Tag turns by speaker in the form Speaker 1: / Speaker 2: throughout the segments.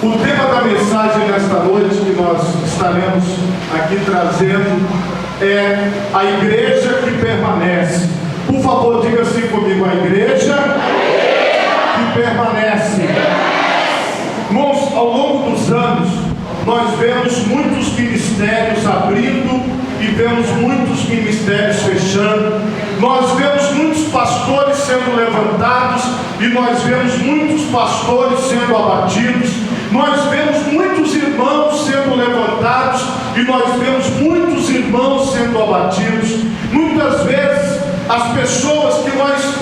Speaker 1: O tema da mensagem nesta noite que nós estaremos aqui trazendo é a igreja que permanece. Por favor, diga assim comigo: a igreja que permanece. Irmãos, ao longo dos anos, nós vemos muitos ministérios abrindo e vemos muitos ministérios fechando. Nós vemos muitos pastores sendo levantados e nós vemos muitos pastores sendo abatidos. Nós vemos muitos irmãos sendo levantados e nós vemos muitos irmãos sendo abatidos. Muitas vezes as pessoas que nós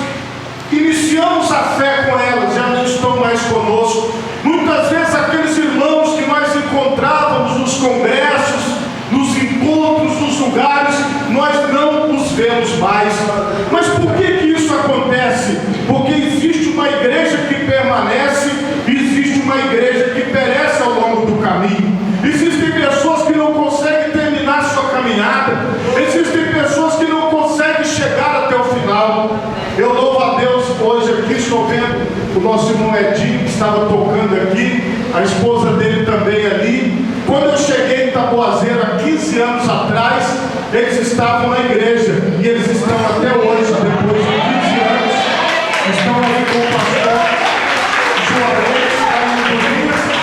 Speaker 1: iniciamos a fé com elas já não estão mais conosco. Muitas vezes aqueles irmãos que nós encontrávamos nos congressos, nos encontros, nos lugares, nós não os vemos mais. Mas por que isso acontece? Porque existe uma igreja que permanece e existe uma igreja que perece ao longo do caminho. Existem pessoas que não conseguem terminar sua caminhada. Existem pessoas que não conseguem chegar até o final. Eu louvo a Deus, hoje aqui estou vendo o nosso irmão Edinho, que estava tocando aqui, a esposa dele também ali. Quando eu cheguei em Taboazeiro há 15 anos atrás, eles estavam na igreja, e eles estão até hoje, depois de 15 anos, estão ali com o pastor Joaquim,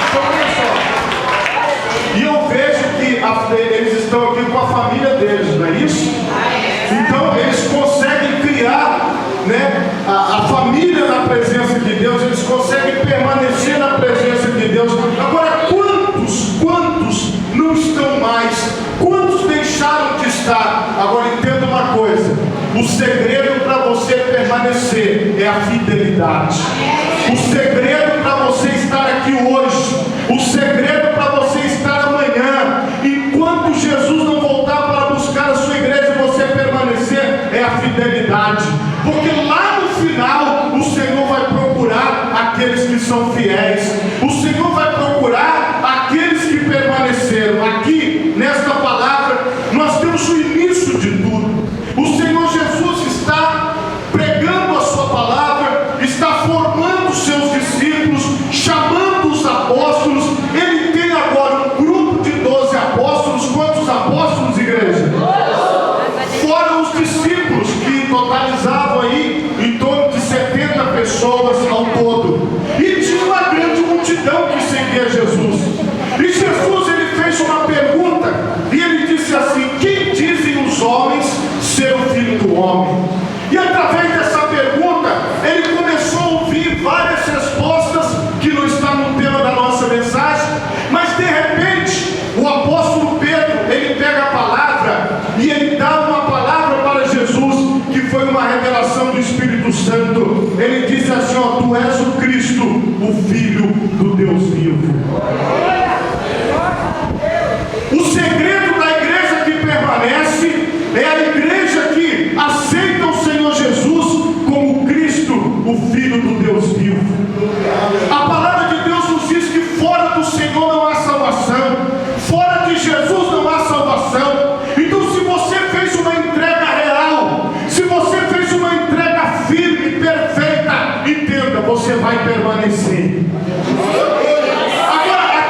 Speaker 1: então olha só. E eu vejo que eles estão aqui com a família deles, não é isso? Então eles conseguem criar, né, a família na presença de Deus, eles conseguem permanecer na presença de Deus. Agora, quantos não estão mais? Quantos deixaram de estar? Agora entenda uma coisa: o segredo para você permanecer é a fidelidade. O segredo para você estar aqui hoje, o segredo para você estar amanhã, enquanto Jesus não voltar para buscar a sua igreja, você permanecer, é a fidelidade. Porque lá no final o Senhor vai procurar aqueles que são fiéis. O Senhor vai procurar aqueles que permaneceram. Aqui nesta palavra nós temos o início de tudo. O Senhor Jesus está pregando a sua palavra, está formando os seus discípulos, chamando os apóstolos. Ele tem agora um grupo de 12 apóstolos. Quantos apóstolos, igreja? Fora os discípulos, que totalizavam aí em torno de 70 pessoas ao todo. E tinha uma grande multidão que seguia Jesus. E Jesus, ele fez uma pergunta, e ele disse assim: quem dizem os homens ser o Filho do Homem? E através dessa pergunta, ele começou a ouvir várias respostas que não estão no tema da nossa mensagem. Mas de repente, o apóstolo Pedro, ele pega a palavra e ele dá uma palavra para Jesus, que foi uma revelação do Espírito Santo. Ele disse assim: ó, tu és o Cristo, o Filho do Deus vivo. O segredo da igreja que permanece é a igreja que aceita o Senhor Jesus como Cristo, o Filho do Deus vivo. A palavra de Deus nos diz que fora do Senhor não há salvação, fora de Jesus não há salvação. Então, se você fez uma entrega real, se você fez uma entrega firme, perfeita, entenda, você vai permanecer. Agora,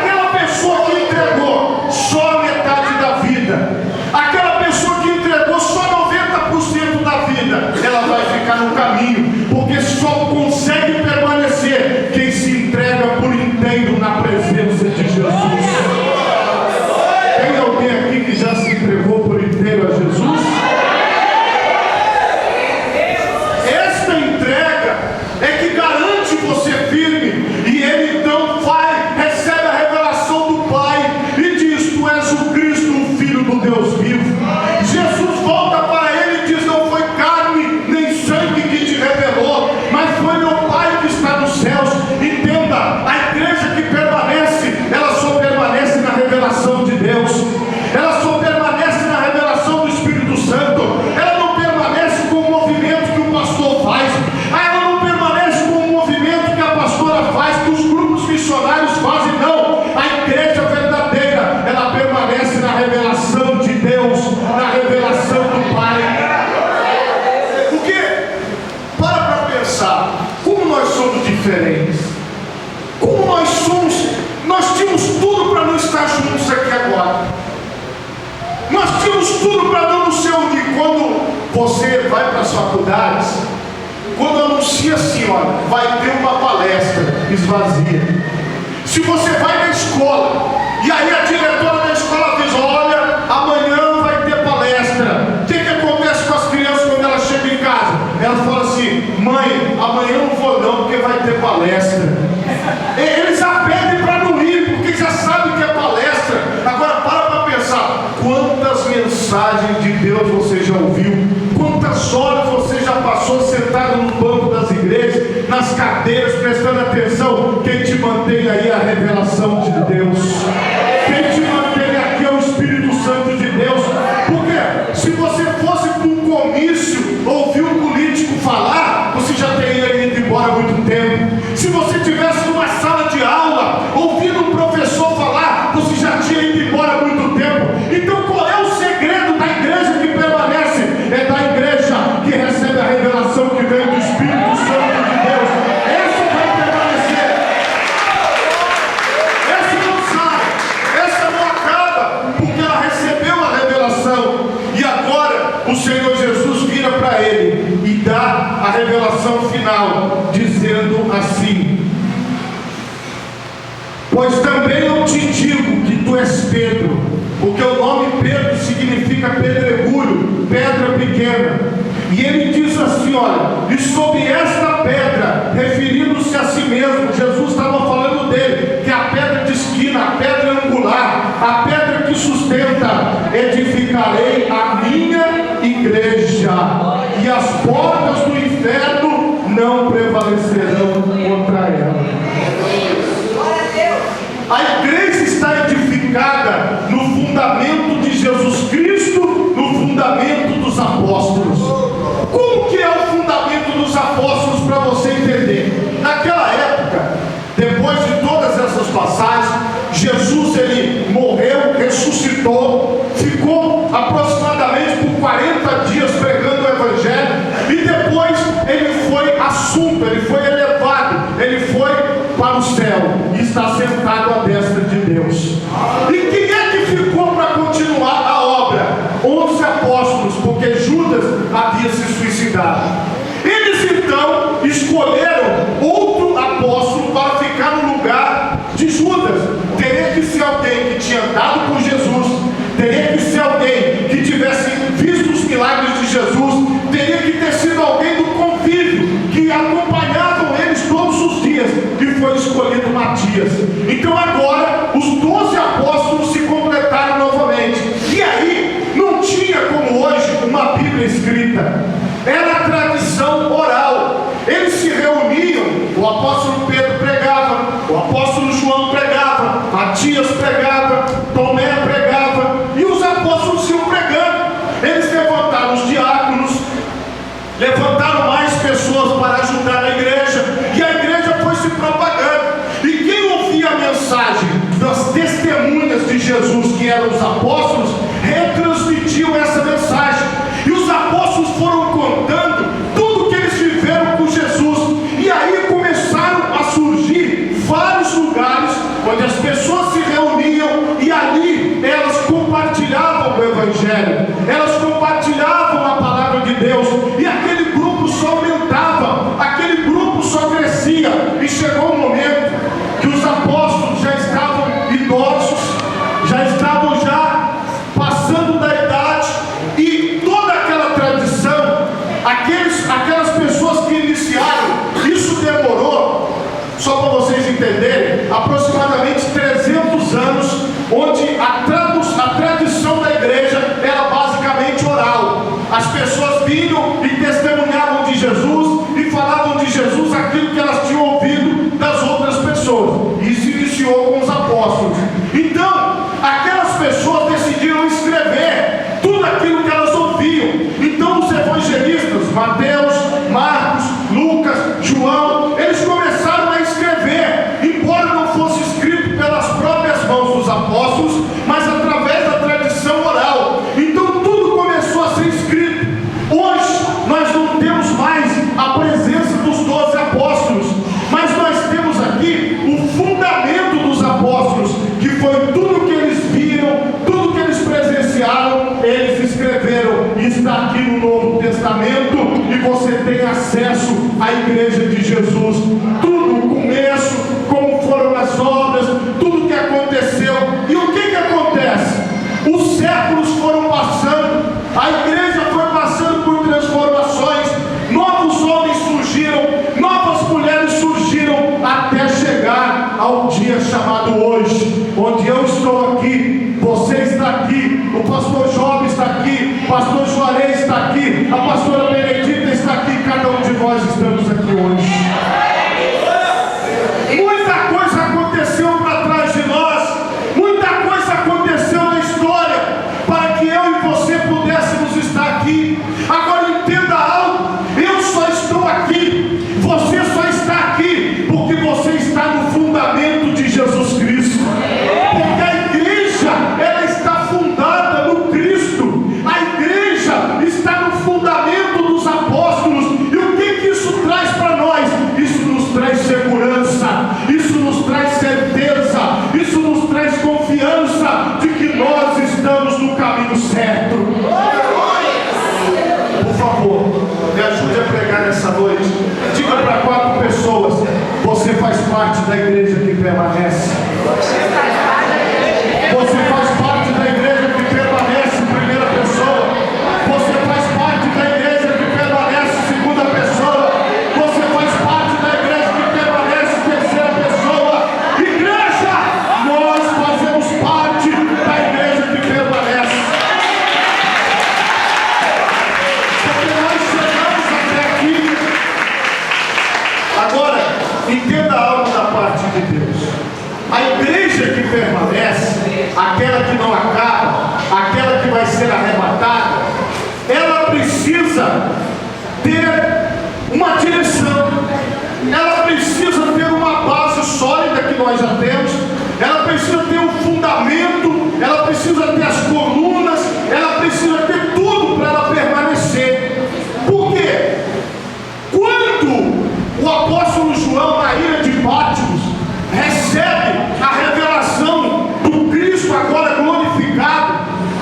Speaker 1: juntos aqui agora. Nós tínhamos tudo para não nos reunir. Quando você vai para as faculdades, quando anuncia assim, olha, vai ter uma palestra, esvazia. Se você vai na escola, e aí a diretora da escola diz, olha, amanhã vai ter palestra. O que acontece com as crianças quando elas chegam em casa? Elas falam assim, mãe, amanhã eu não vou não, porque vai ter palestra. Eles já pedem para não ir, porque já sabem que é palestra. Agora para pensar, quantas mensagens de Deus você já ouviu? Quantas horas você já passou sentado no banco das igrejas, nas cadeiras, prestando atenção? Quem te mantém aí é a revelação de Deus. Quem te mantém aqui é o Espírito Santo de Deus. Porque se você fosse para um comício, ouvir um político falar, você já teria ido embora há muito tempo. Se você tivesse numa sala de aula, ouvindo um professor falar, você já tinha ido embora há muito tempo. Então qual é o segredo da igreja que permanece? É da igreja que recebe a revelação que vem do Espírito Santo de Deus. Essa vai permanecer. Essa não sai. Essa não acaba, porque ela recebeu a revelação. E agora o Senhor Jesus vira para ele e dá a revelação final, dizendo assim: pois também eu te digo que tu és Pedro, porque o nome Pedro significa pedregulho, pedra pequena. E ele diz assim, olha, e sobre esta pedra, referindo-se a si mesmo, Jesus estava falando dele, que é a pedra de esquina, a pedra angular, a pedra que sustenta, edificarei a minha igreja, e as portas do inferno não prevalecerão contra ela. A igreja está edificada no fundamento de Jesus Cristo, no fundamento dos apóstolos. Como que é o fundamento dos apóstolos, para você entender? Naquela época, depois de todas essas passagens, Jesus ele morreu, ressuscitou, ficou aproximadamente por 40 dias pregando o Evangelho, e depois ele foi assunto, ele foi elevado, ele foi para o céu e está sentado à destra de Deus. E quem é que ficou para continuar a obra? 11 apóstolos, porque Judas havia se suicidado. Eles então escolheram outro apóstolo para ficar no lugar de Judas. Teria que ser alguém que tinha andado com Jesus, teria que ser alguém que tivesse visto os milagres de Jesus, teria que ter sido alguém do convívio, que acompanhavam eles todos os dias, e foi escolhido Matias. Então agora os 12 apóstolos se completaram novamente. E aí não tinha como hoje uma Bíblia escrita, era a tradição oral. Eles se reuniam, o apóstolo Pedro pregava, o apóstolo João pregava, Matias pregava, Tomé pregava, e os apóstolos iam pregando. Eles levantaram os diáconos, levantaram mais pessoas para ajudar a igreja, e a igreja foi se propagando. E quem ouvia a mensagem das testemunhas de Jesus, que eram os apóstolos, retransmitiam essa mensagem. E os apóstolos foram contando tudo que eles viveram com Jesus. E aí começaram a surgir vários lugares onde as pessoas se reuniam, e ali elas compartilhavam o Evangelho, elas compartilhavam a palavra de Deus, e aquele grupo só aumentava, aquele grupo só crescia. E chegou um momento que os apóstolos já estavam idosos, já estavam passando da idade, e toda aquela tradição, aquelas pessoas que iniciaram, isso demorou, só para vocês entenderem, aproximadamente 300 anos, onde a tradição da igreja era basicamente oral. As pessoas vinham e testemunhavam de Jesus e falavam de Jesus aquilo que elas tinham ouvido das outras pessoas. Isso iniciou com os apóstolos. Então, aquelas pessoas decidiram escrever tudo aquilo que elas ouviam. Então, os evangelistas, Mateus, Marcos, Lucas, João, eles começaram a escrever, embora não fosse escrito pelas próprias mãos dos apóstolos, mas através da tradição oral. Então, tudo começou a ser escrito. Hoje, nós não temos mais a presença dos 12 apóstolos, mas nós temos aqui o fundamento dos apóstolos, que foi tudo aquela que não acaba, aquela que vai ser arrebatada, ela precisa ter uma direção, ela precisa ter uma base sólida que nós já temos, ela precisa ter um fundamento, ela precisa ter as colunas, ela precisa ter tudo para ela permanecer. Por quê? Quando o apóstolo João, na ilha de Patmos, recebe a revelação do Cristo agora glorificado,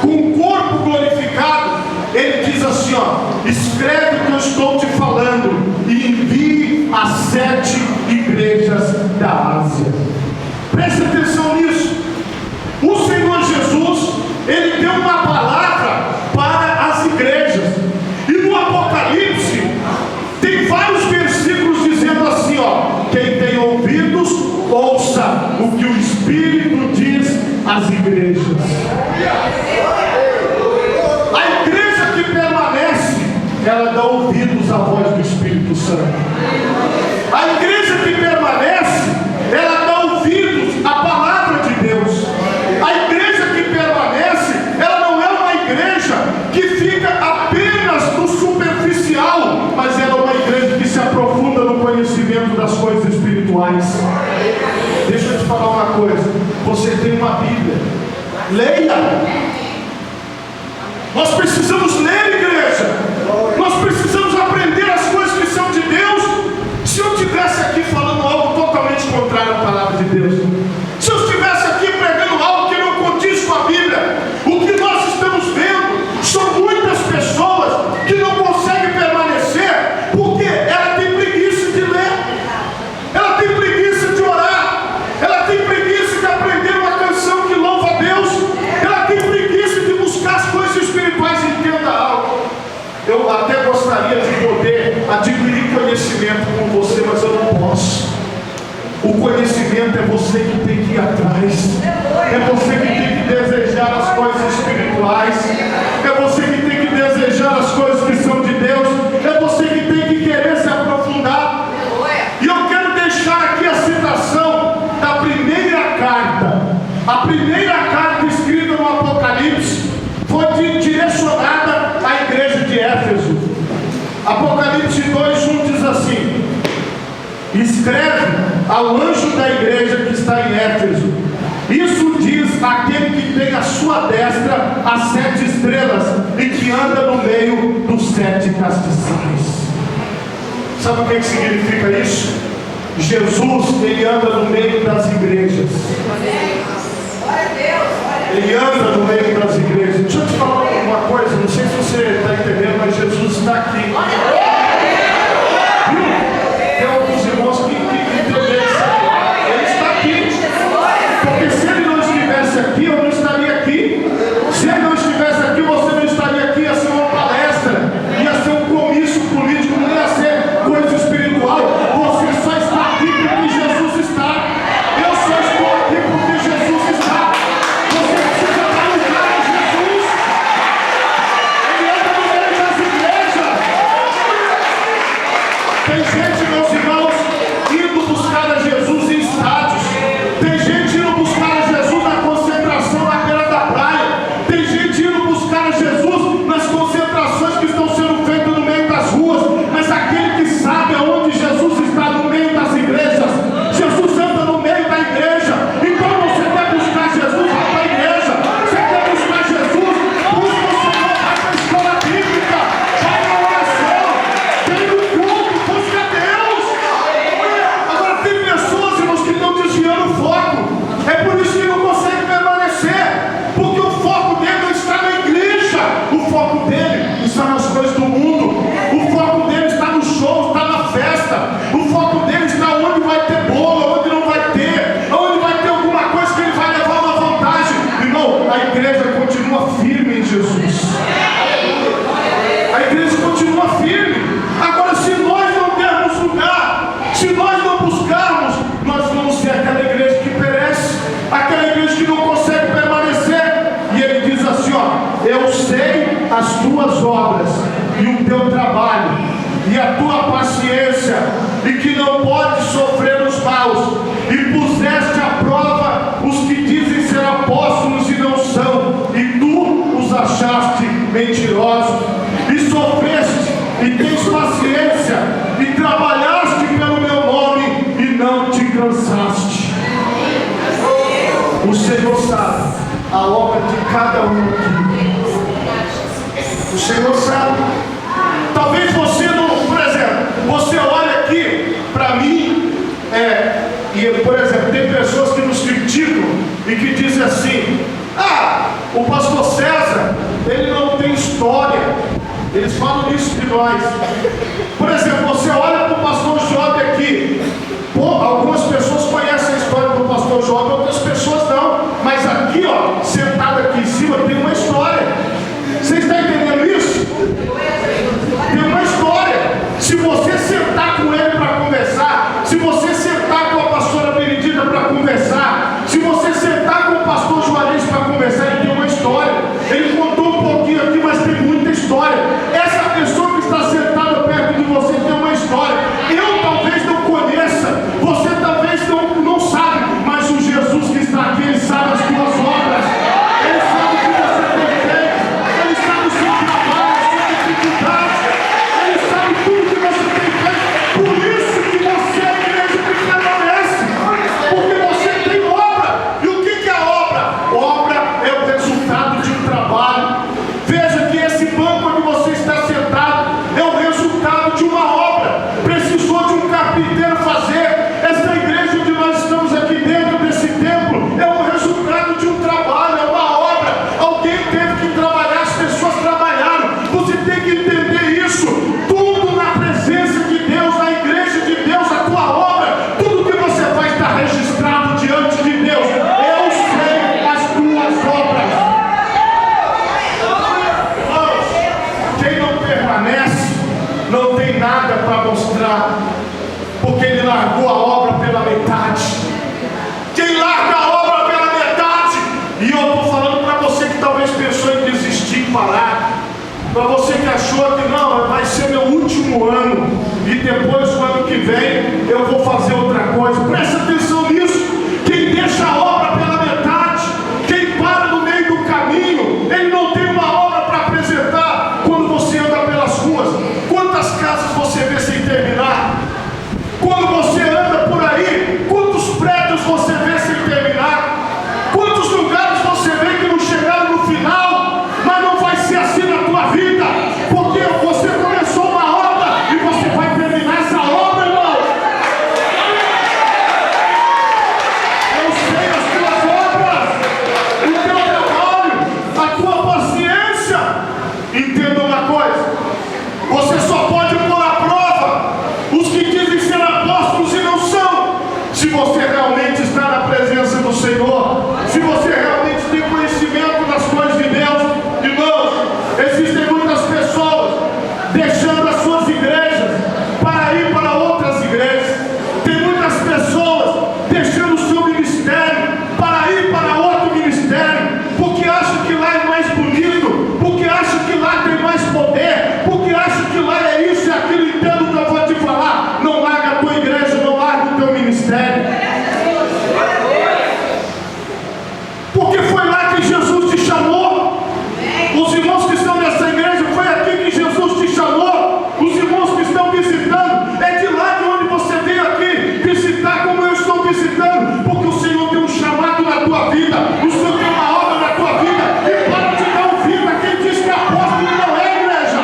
Speaker 1: com o corpo glorificado, ele diz assim, escreve o que eu estou te falando e envie as 7 igrejas da Ásia. Preste atenção nisso. O Senhor Jesus, ele deu uma palavra para as igrejas, e no Apocalipse tem vários versículos dizendo assim, quem tem ouvidos, ouça o que o Espírito diz às igrejas. A igreja que permanece, ela dá ouvidos à voz do Espírito Santo. A igreja que permanece, ela dá ouvidos à palavra de Deus. A igreja que permanece, ela não é uma igreja que fica apenas no superficial, mas ela é uma igreja que se aprofunda no conhecimento das coisas espirituais. Deixa eu te falar uma coisa, você tem uma Bíblia, leia. Nós precisamos ler, igreja. Nós precisamos aprender as coisas que são de Deus. Se eu estivesse aqui falando algo totalmente contrário à palavra de Deus, se eu estivesse aqui pregando algo que não condiz com a Bíblia, o que nós estamos vendo são muitas pessoas que não conseguem permanecer porque ela tem preguiça de ler, ela tem preguiça de orar, ela tem preguiça de aprender uma canção que louva a Deus, ela tem preguiça de buscar as coisas espirituais. Entenda algo, eu até gostaria de poder adquirir conhecimento com você, mas eu não posso. O conhecimento é você que tem que ir atrás, é você que tem que desejar as coisas espirituais, é você que tem que desejar as coisas que são de Deus, é você que tem que querer se aprofundar. E eu quero deixar aqui a citação da primeira carta. A primeira carta escrita no Apocalipse foi direcionada à igreja de Éfeso. Apocalipse 2:1 diz assim: escreve ao anjo da igreja que está em Éfeso, isso diz aquele que tem à sua destra as 7 estrelas e que anda no meio dos 7 castiçais. Sabe o que significa isso? Jesus, ele anda no meio das igrejas. Ele anda no meio das igrejas. Deixa eu te falar uma coisa, não sei se você está entendendo, mas Jesus está aqui. Tem alguns irmãos que entenderam isso aí. Ele está aqui. Porque se ele não estivesse aqui, eu não estaria aqui. Se ele não estivesse aqui, você não estaria aqui. Ia ser uma palestra, ia ser um comício político, não ia ser coisa espiritual. Você só está aqui porque Jesus está. Eu só estou aqui porque Jesus está. Você precisa dar lugar a Jesus. cada um aqui. O Senhor sabe. Talvez você não, por exemplo, você olha aqui para mim, e por exemplo, tem pessoas que nos criticam e que dizem assim: ah, o pastor César, ele não tem história. Eles falam isso de nós. Por exemplo, você olha para o pastor Job aqui. Pô, algumas pessoas conhecem a história do pastor Job, outras pessoas não. Mas aqui, ó, sentado aqui em cima, tem uma história. Você está entendendo isso? Tem uma história. Se você sentar com ele para conversar, se você sentar com a pastora Benedita para conversar, se você sentar com o pastor Juarez para conversar, ele tem uma história. Ele contou um pouquinho aqui, mas tem muita história. Essa pessoa que está sentada perto de você tem uma história. Eu talvez não conheça, você talvez não sabe, mas o Jesus que está aqui, ele sabe as tuas obras. Ele sabe o que você tem feito. Ele sabe o seu trabalho, a sua dificuldade. Ele sabe tudo que você tem feito. Por isso que você é igreja que permanece. Porque você tem obra. E o que é a obra? Obra é o resultado de um trabalho. Veja que esse banco onde você está sentado é o resultado de uma obra. Precisou de um carpinteiro fazer. Essa igreja onde nós estamos aqui dentro desse templo é o resultado de um trabalho, é uma obra. Alguém teve que trabalhar, as pessoas trabalharam. Você tem que entender isso. Tudo na presença de Deus, na igreja de Deus, a tua obra, tudo que você faz está registrado diante de Deus. Eu sei as tuas obras. Quem não permanece não tem nada para mostrar, porque ele largou a obra pela metade. Quem larga a obra pela metade, e eu estou falando para você que talvez pensou em desistir, parar, para você que achou que não, vai ser meu último ano e depois o ano que vem eu vou fazer outra coisa. Presta atenção nisso. Quem deixa a obra pela metade, quem para no meio do caminho, ele não tem uma obra para apresentar. Quando você anda pelas ruas, quantas casas você vê sem terminar? Quando você anda por aí, quantos prédios você vê sem terminar? Quantos lugares você vê que não chegaram no final? Mas não vai ser assim na tua vida, porque você começou uma obra e você vai terminar essa obra, irmão. Eu sei as tuas obras, o teu trabalho, a tua paciência. Entenda uma coisa: você só pode pôr à prova os que dizem ser apóstolos e não são. Se você realmente está na presença do Senhor, se você realmente tem conhecimento das coisas de Deus. Irmãos, existem muitas pessoas deixando as suas igrejas para ir para outras igrejas. Tem muitas pessoas deixando o seu ministério para ir para outro ministério, porque acham que lá é mais bonito, porque acham que lá tem mais poder, porque acham que lá é isso e aquilo. Entendo o que eu vou te falar. Não larga a tua igreja, não larga o teu ministério, porque foi lá que Jesus te chamou. Os irmãos que estão nessa igreja, foi aqui que Jesus te chamou. Os irmãos que estão visitando, é de lá de onde você veio aqui visitar, como eu estou visitando, porque o Senhor tem um chamado na tua vida, o Senhor tem uma obra na tua vida. E para de dar ouvido a quem diz que apóstolo não é, igreja.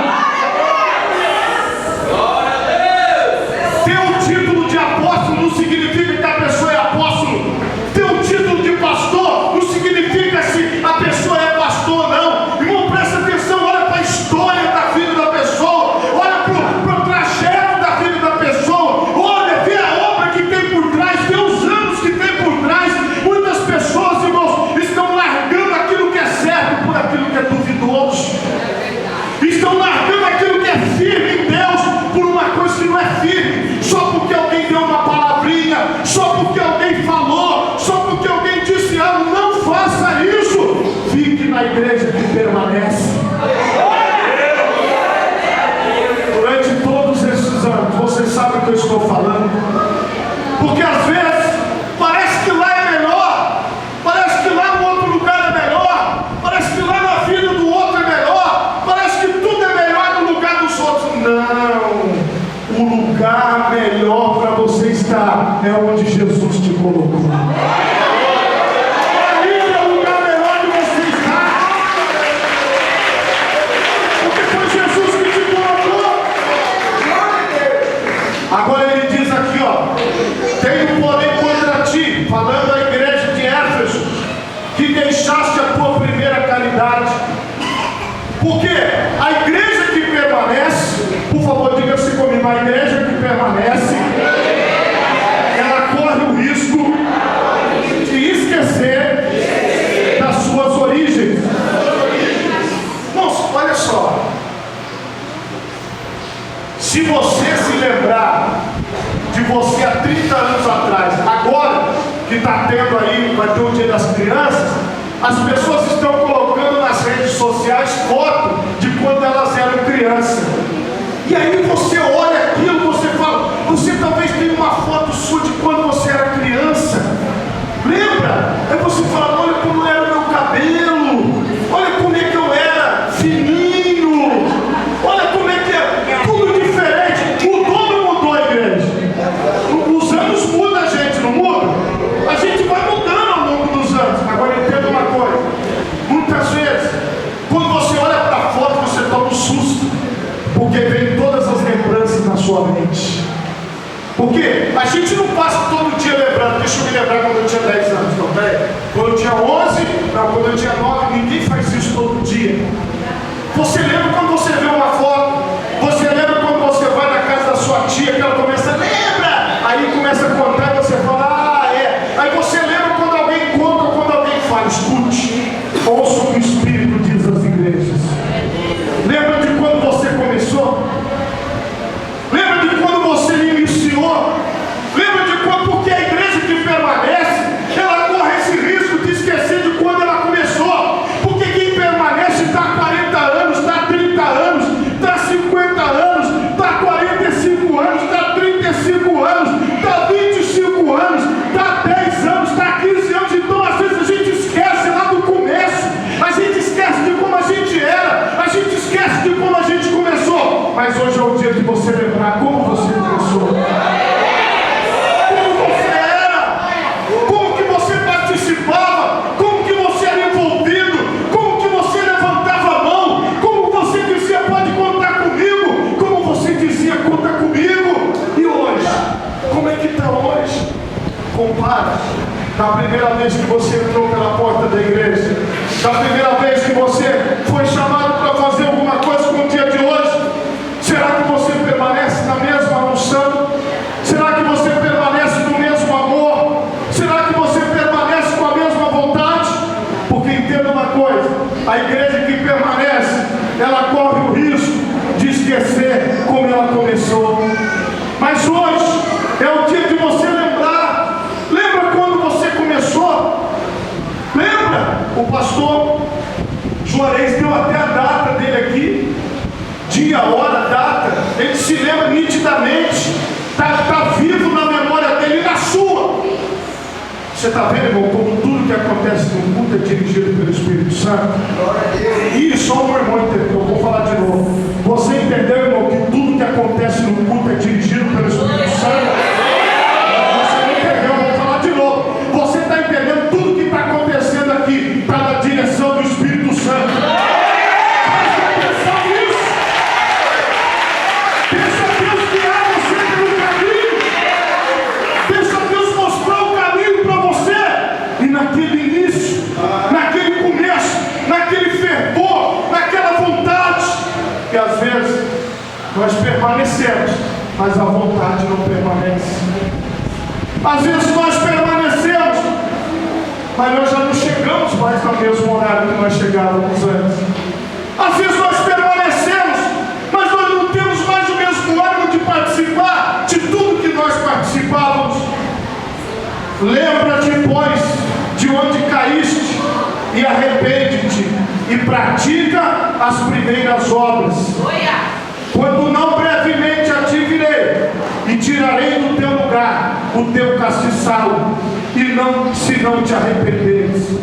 Speaker 1: Ter um título de apóstolo não significa que a pessoa é apóstolo. Ter um título de pastor não significa se a pessoa é pastor, não. Irmão, presta atenção, olha para a história da vida da pessoa, olha para o trajeto da vida da pessoa, olha, vê a obra que tem por trás, vê os anos que tem por trás. Muitas pessoas, irmãos, estão largando aquilo que é certo por aquilo que é duvidoso. Estão largando aquilo que é firme em Deus por uma coisa que não é firme, só porque alguém deu uma palavrinha, só porque alguém falou, só porque alguém disse algo. Não faça isso. Fique na igreja que permanece. Durante todos esses anos, você sabe o que eu estou falando, porque às vezes parece que lá é melhor, parece que lá no outro lugar é melhor, parece que lá na vida do outro é melhor, parece que tudo é melhor no lugar dos outros. Não, o lugar melhor para você estar é onde Jesus te colocou. Ali é o lugar melhor de você estar. comigo, a igreja que permanece, ela corre o risco de esquecer das suas origens. Irmãos, olha só. Se você se lembrar de você há 30 anos atrás, agora que está tendo aí, vai ter o Dia das Crianças, as pessoas estão colocando nas redes sociais foto de quando elas eram crianças. E aí você olha aquilo, você fala, você talvez tenha uma foto sua de quando você era criança. Lembra? Aí você fala, olha como era o meu cabelo, olha como é que eu era fininho, olha como é que é, tudo diferente. Mudou ou não mudou a igreja? Os anos mudam a gente, não muda? A gente vai mudando ao longo dos anos. Agora entenda uma coisa, muitas vezes, quando você olha para a foto, você toma um susto, porque vem todas as lembranças na sua mente. Porque a gente não passa todo dia lembrando, deixa eu me lembrar quando eu tinha 10 anos, não, peraí. Quando eu tinha 11, não, quando eu tinha 9, ninguém faz isso todo dia. Você lembra quando você vê uma foto, você lembra quando você vai na casa da sua tia, que ela começa, lembra? Aí começa a contar e você fala, ah, é. Aí você lembra quando alguém conta ou quando alguém fala, escute, ouça o que o Espírito diz às igrejas. Lembra de quando você começou? Lembra de quando você iniciou? Lembra de quando, porque a igreja que permanece, ela corre esse risco de esquecer de quando ela começou. Porque quem permanece está há 40 anos, está há 30 anos, está há 50 anos, está há 45 anos, está há 35 anos, está há 25 anos, está há 10 anos, está há 15 anos. Então às vezes a gente esquece lá do começo, a gente esquece de como a gente era, a gente esquece de como a gente começou. Mas hoje é o dia de você lembrar como você começou, como você era, como que você participava, como que você era envolvido, como que você levantava a mão, como você dizia pode contar comigo, como você dizia conta comigo. E hoje, como é que está hoje? Compara da primeira vez que você entrou pela porta da igreja, da primeira vez que você foi chamado para fazer alguma coisa com o dia de hoje. Será que você permanece na mesma unção? Será que você permanece no mesmo amor? Será que você permanece com a mesma vontade? Porque entenda uma coisa, a igreja que permanece, ela corre o risco de esquecer como ela começou. Mas hoje é o dia de você lembrar. Lembra quando você começou? Lembra? O pastor Juarez deu até a data dele aqui, dia, hora, data. Ele se lembra nitidamente, está vivo na memória dele e na sua. Você está vendo, irmão, como tudo que acontece no culto é dirigido pelo Espírito Santo? E só o irmão entendeu, eu vou falar de novo. Você entendeu, irmão, que tudo que acontece no culto é dirigido pelo Espírito Santo? Você não entendeu, eu vou falar de novo. Você está entendendo tudo que está acontecendo aqui está na direção do Espírito Santo. Que às vezes nós permanecemos, mas a vontade não permanece. Às vezes nós permanecemos, mas nós já não chegamos mais no mesmo horário que nós chegávamos antes. Às vezes nós permanecemos, mas nós não temos mais o mesmo ânimo de participar de tudo que nós participávamos. Lembra-te, pois, de onde caíste, e arrepende-te, e pratica as primeiras obras. Quando não brevemente a ti virei, e tirarei do teu lugar o teu castiçal, e não, se não te arrependeres.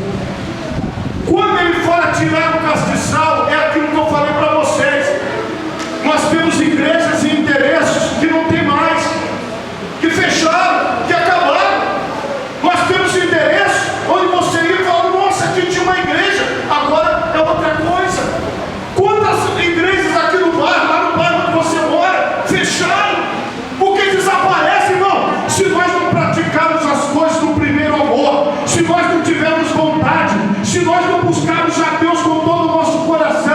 Speaker 1: Quando ele fala tirar o castiçal, é aquilo que eu falei para vocês. Nós temos igrejas e interesses que não tem mais, que fecharam, que acabaram. Nós temos endereços onde você ia e fala, nossa, aqui tinha uma igreja, agora é outra coisa. Quantas igrejas aqui no bairro, lá no bairro onde você mora, fecharam? Porque desaparecem, irmão, se nós não praticarmos as coisas do primeiro amor, se nós não tivermos vontade, se nós não buscarmos a Deus com todo o nosso coração.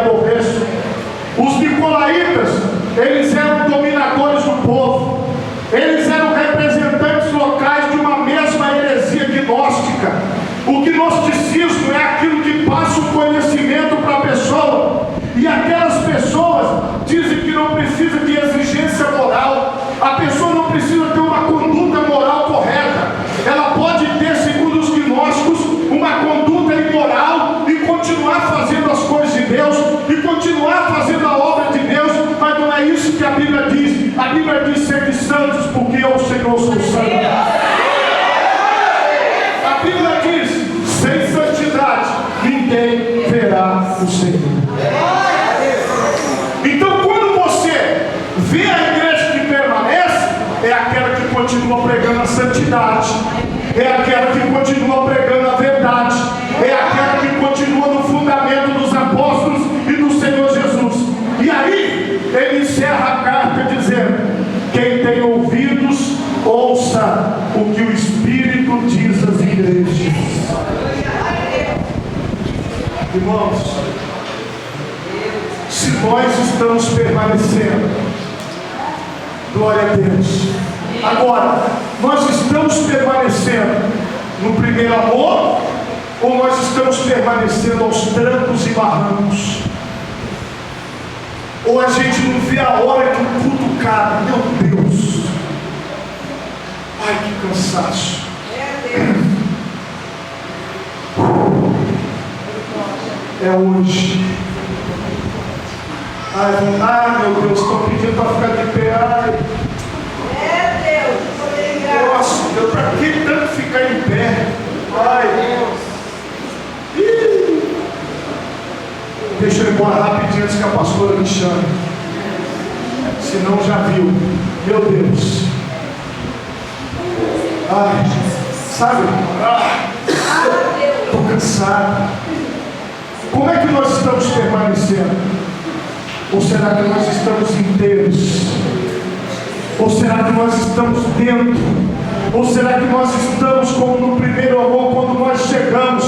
Speaker 1: aborreço. Os nicolaítas, eles eram dominadores do povo. Eles eram representantes locais de uma mesma heresia gnóstica. O gnosticismo é aquilo que passa o conhecimento para a pessoa. E aquelas pessoas dizem que não precisa de exigência moral. A pessoa não precisa ter uma conduta moral correta. Ela pode ter, segundo os gnósticos, uma conduta imoral e continuar fazendo as coisas de Deus e continuar fazendo a obra de Deus, mas não é isso que a Bíblia diz. A Bíblia diz: sede santos, porque eu, o Senhor, sou santo. A Bíblia diz: sem santidade ninguém verá o Senhor. Então, quando você vê a igreja que permanece, é aquela que continua pregando a santidade, é aquela que continua pregando a verdade, é aquela que continua no fundamento dos apóstolos e do Senhor Jesus. E aí ele encerra a carta dizendo: quem tem ouvidos, ouça o que o Espírito diz às igrejas. Irmãos, se nós estamos permanecendo, glória a Deus. Agora, nós estamos permanecendo no primeiro amor, ou nós estamos permanecendo aos trancos e barrancos? Ou a gente não vê a hora que o culto cabe? Meu Deus, ai que cansaço. É hoje. Ai meu Deus, estou pedindo para ficar de pé. Ai. Nossa, Deus, para que tanto ficar em pé? Ai, Deus. Deixa eu ir embora rapidinho antes que a pastora me chame. Senão já viu. Meu Deus. Ai, sabe? Estou cansado. Como é que nós estamos permanecendo? Ou será que nós estamos inteiros? Ou será que nós estamos dentro? Ou será que nós estamos como no primeiro amor, quando nós chegamos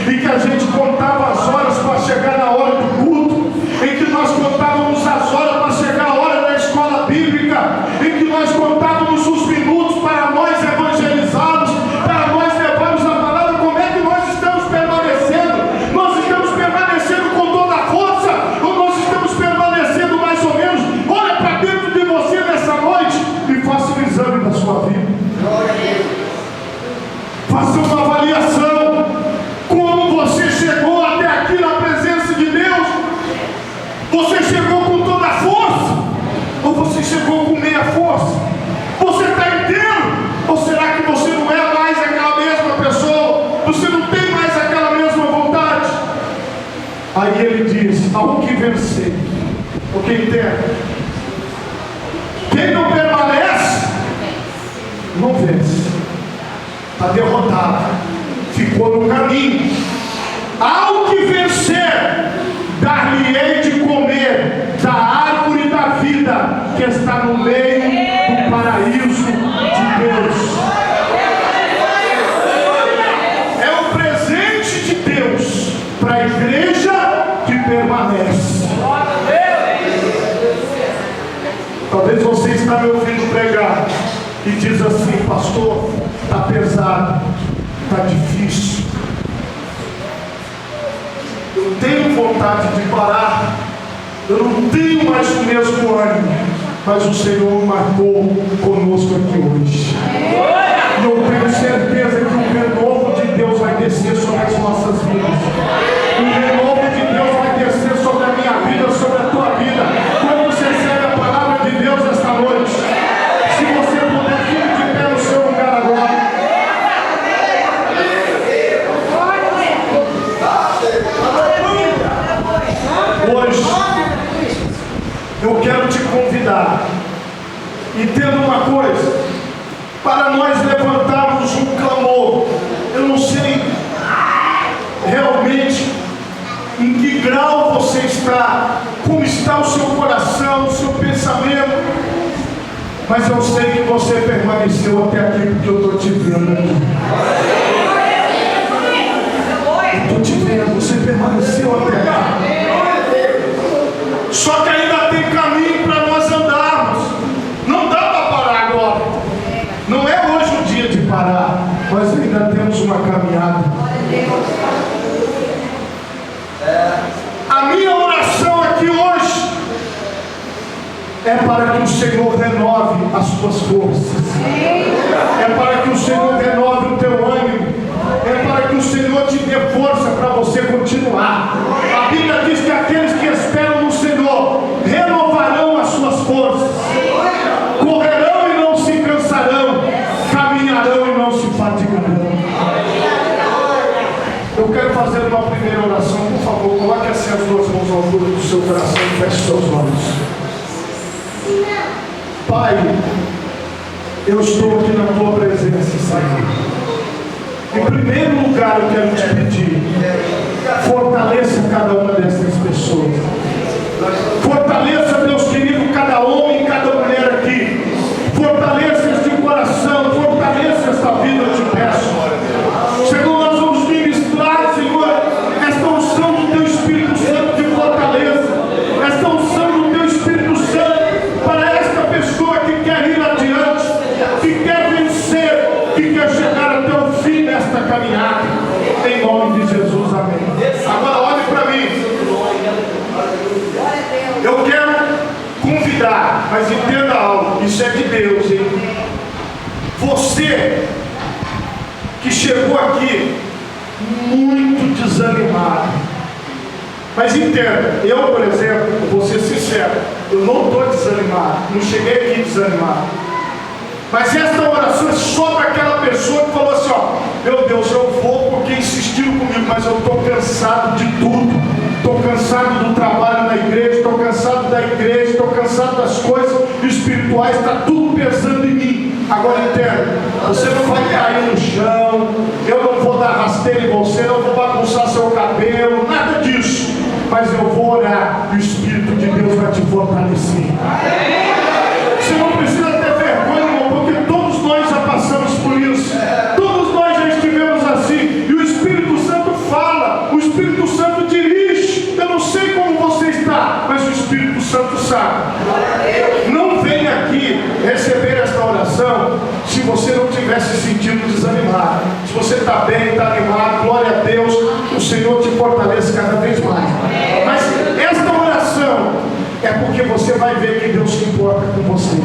Speaker 1: e que a gente contava as horas para chegar na hora do culto, em que nós contávamos as horas para chegar a hora da escola bíblica, em que nós contávamos os minutos para nós evangelizarmos, para nós levarmos a palavra? Como é que nós estamos permanecendo? Nós estamos permanecendo com toda a força, ou nós estamos permanecendo mais ou menos? Olha para dentro de você nessa noite e faça um exame da sua vida. Faça uma avaliação. Como você chegou até aqui na presença de Deus? Você chegou com toda a força? Ou você chegou com meia força? Você está inteiro? Ou será que você não é mais aquela mesma pessoa? Você não tem mais aquela mesma vontade? Aí ele diz: ao que vencer. O que entende? Quem não permanece, não vence. Está derrotado. Ficou no caminho. Ao que vencer, dar-lhe-ei de comer da árvore da vida que está no meio do paraíso de Deus. É o presente de Deus para a igreja que permanece. Talvez você está me ouvindo pregar e diz assim: pastor, está pesado, está difícil, eu tenho vontade de parar, eu não tenho mais o mesmo ânimo, mas o Senhor marcou conosco aqui hoje, e eu tenho certeza que o renovo de Deus vai descer sobre as nossas vidas. O renovo de Deus vai descer sobre a minha vida, sobre a tua vida. Quando você recebe a palavra de Deus esta noite, se você puder, fique de pé no seu lugar agora. Hoje eu quero te convidar. Entenda uma coisa: para nós levantarmos um clamor, eu não sei realmente em que grau você está, como está o seu coração, o seu pensamento, mas eu sei que você permaneceu até aqui, porque eu estou te vendo aqui. Eu estou te vendo, você permaneceu até aqui. é para que o Senhor renove as suas forças, é para que o Senhor renove o teu ânimo, é para que o Senhor te dê força para você continuar. A Bíblia diz que aqueles que esperam no Senhor renovarão as suas forças, correrão e não se cansarão, caminharão e não se fatigarão. Eu quero fazer uma primeira oração. Por favor, coloque assim as duas mãos à altura do seu coração e feche seus olhos. Pai, eu estou aqui na tua presença, Senhor. Em primeiro lugar, eu quero te pedir, fortaleça cada uma dessas pessoas. Fortaleça, Deus querido, cada homem e cada mulher aqui. Fortaleça este coração, fortaleça esta vida, eu te peço. Senhor, nós vamos ministrar, Senhor, esta unção do teu Espírito Santo de fortaleza, esta unção do teu Espírito Santo para esta pessoa que quer ir adiante, que quer vencer, que quer chegar até o fim desta caminhada, em nome de Jesus, amém. Agora olhe para mim, eu quero convidar, mas entenda algo, isso é de Deus, hein? Você que chegou aqui muito desanimado, mas entenda, eu, por exemplo, vou ser sincero, eu não estou desanimado, não cheguei aqui desanimado, mas esta oração é só para aquela pessoa que falou assim, ó, meu Deus, eu vou porque insistiram comigo, mas eu estou cansado de tudo, estou cansado do trabalho na igreja, estou cansado da igreja, estou cansado das coisas espirituais, está tudo pesando em mim. Agora entenda, você não vai cair no chão, eu não vou dar rasteira em você, não vou bagunçar seu cabelo, nada disso, mas eu vou orar e o Espírito de Deus vai te fortalecer. Você não precisa ter vergonha, irmão, porque todos nós já passamos por isso, todos nós já estivemos assim, e o Espírito Santo fala, o Espírito Santo dirige. Eu não sei como você está, mas o Espírito Santo sabe. Não venha aqui receber esta oração se você não estiver se sentindo desanimado. Se você está bem, está animado, glória a Deus, o Senhor te fortaleça cada vez mais. Mas esta oração é porque você vai ver que Deus se importa com você.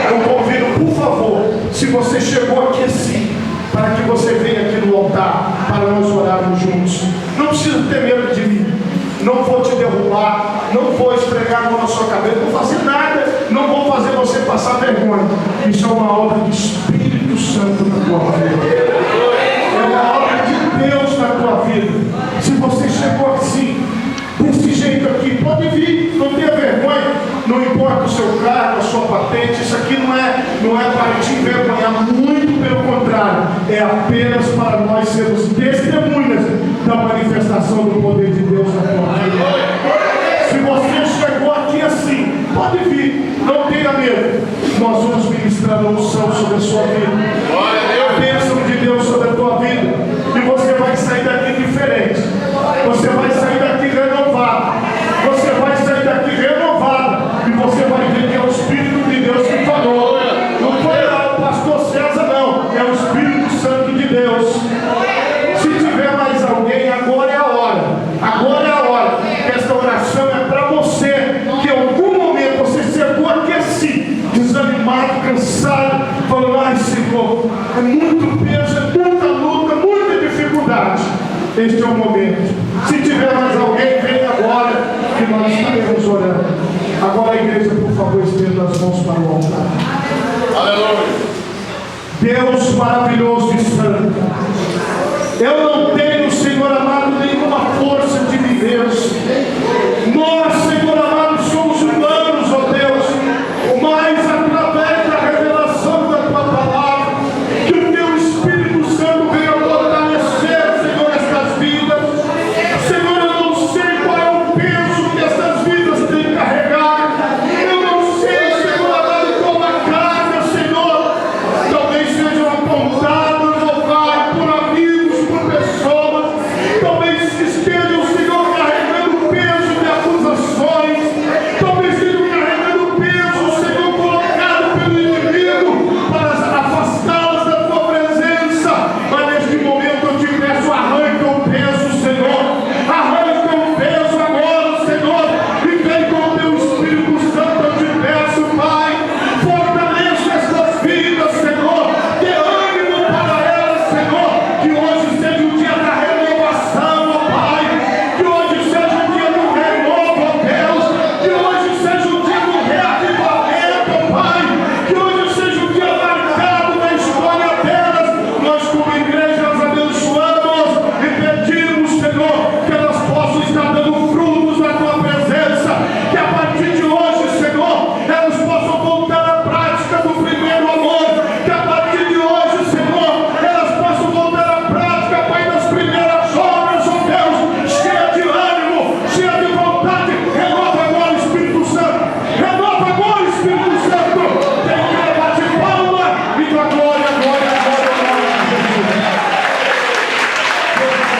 Speaker 1: Eu convido, por favor, se você chegou aqui assim, para que você venha aqui no altar para nós orarmos juntos. Não precisa ter medo de mim, não vou te derrubar, não vou esfregar a mão na sua cabeça, não vou fazer nada, não vou fazer você passar vergonha. Isso é uma obra do Espírito Santo na tua vida, é uma obra de Deus na tua vida. Se você chegou assim, desse jeito aqui, pode vir, não tenha vergonha, não importa o seu cargo, a sua patente, isso aqui não é para te envergonhar, muito pelo contrário, é apenas para nós sermos testemunhas da manifestação do poder de Deus na tua vida. Se você chegou aqui assim, pode vir, não tenha medo, nós vamos ministrar a unção sobre a sua vida, a bênção de Deus sobre a tua vida, e você vai sair daqui diferente, você vai sair daqui renovado, você vai sair daqui renovado, e você vai ver que é o Espírito de Deus que falou, não foi o pastor César não, é o Espírito Santo de Deus. Se tiver mais alguém, agora é a hora, esta oração é para você, que em algum momento você chegou aqui assim, desanimado, cansado, falando, ai Senhor, é muito peso, é muita luta, muita dificuldade. Este é o momento. Se tiver mais alguém, vem agora, que nós estaremos orando. Agora a igreja, por favor, estenda as mãos para o altar. Aleluia. Deus maravilhoso e santo, eu não tenho